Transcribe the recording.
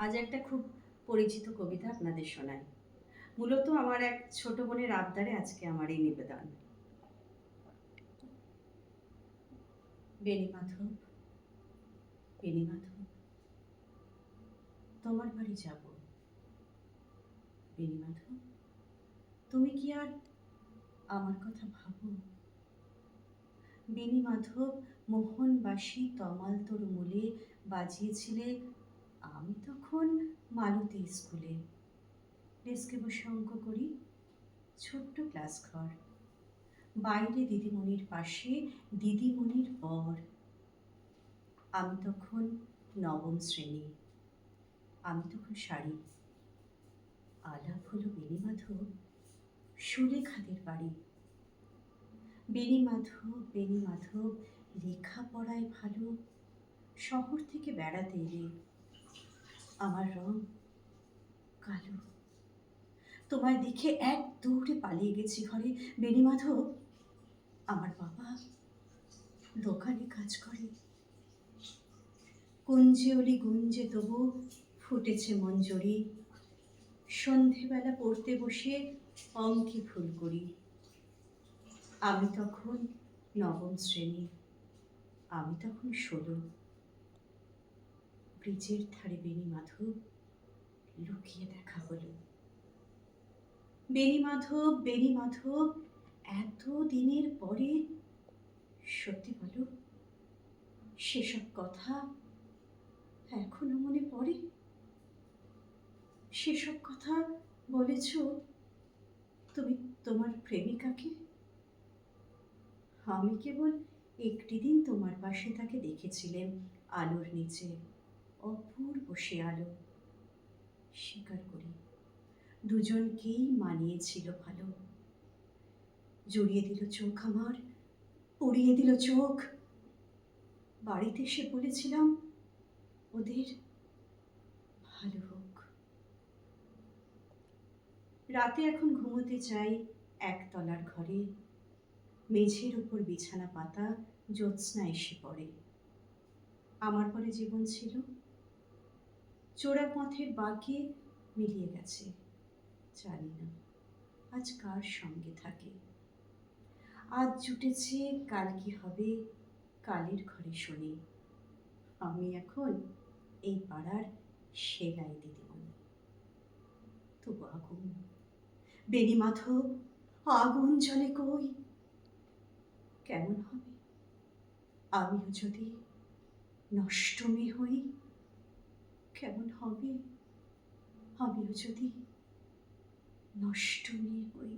আজ একটা খুব পরিচিত কবিতা আপনাদের শোনাই। মূলত আমার এক ছোট বোনের আবদারে আজকে আমার এই নিবেদন। বেণীমাধব, বেণীমাধব, তোমার বাড়ি যাব। বেণীমাধব, তুমি কি আর আমার কথা ভাবো? বেণীমাধব, মোহনবাসী তমাল তোর মূলে বাজিয়েছিলে, আমি তখন মালতী স্কুলে। ডেস্কে বসে অঙ্ক করি, ছোট্ট ক্লাস ঘর, বাইরে দিদিমণির পাশে দিদিমণির বর। আমি তখন নবম শ্রেণী, আমি তখন শাড়ি। আলাপ হলো বেণীমাধব, সুলেখাদের বাড়ি। বেণীমাধব, বেণীমাধব, লেখাপড়ায় ভালো, শহর থেকে বেড়াতে এলে। আমার রং কালো, তোমায় দেখে এক দৌড়ে পালিয়ে গেছি ঘরে। বেণীমাধব, আমার বাবা দোকানে কাজ করে। কুঞ্জে অলি গুঞ্জে তবু ফুটেছে মঞ্জরি। সন্ধেবেলা পড়তে বসে অঙ্কে ভুল করি। আমি তখন নবম শ্রেণী, আমি তখন 16। ব্রিজের ধারে বেণীমাধব, লুকিয়ে দেখা হলো। বেণীমাধব, বেণীমাধব, এত দিনের পরে সত্যি বলো, সেসব কথা এখনো মনে পড়ে? সেসব কথা বলেছ তুমি তোমার প্রেমিকাকে? আমি কেবল একটি দিন তোমার পাশে তাকে দেখেছিলেম আলোর নিচে, অপূর্ব সে আলো। স্বীকার করি, দুজনকেই মানিয়েছিল ভালো। জড়িয়ে দিল চোখ আমার, পড়িয়ে দিল চোখ। বাড়িতে এসে বলেছিলাম ওদের ভালো হোক। রাতে এখন ঘুমোতে চাই একতলার ঘরে, মেঝের উপর বিছানা পাতা, জ্যোৎস্না এসে পড়ে। আমার পরে জীবন ছিল, চোরা পথের বাঁকে মিলিয়ে গেছে। জানি না আজ কার সঙ্গে থাকে। আজ জুটেছে, কাল কি হবে, কালের ঘরে শুনি। আমি এখন এই পাড়ার সেলাই দিদিমণি। তবু আগুন, বেণীমাধব, আগুন জ্বলে কই? কেমন হবে আমিও যদি নষ্ট মেয়ে হই? কেমন হবে আমিও যদি নষ্ট মেয়ে হই?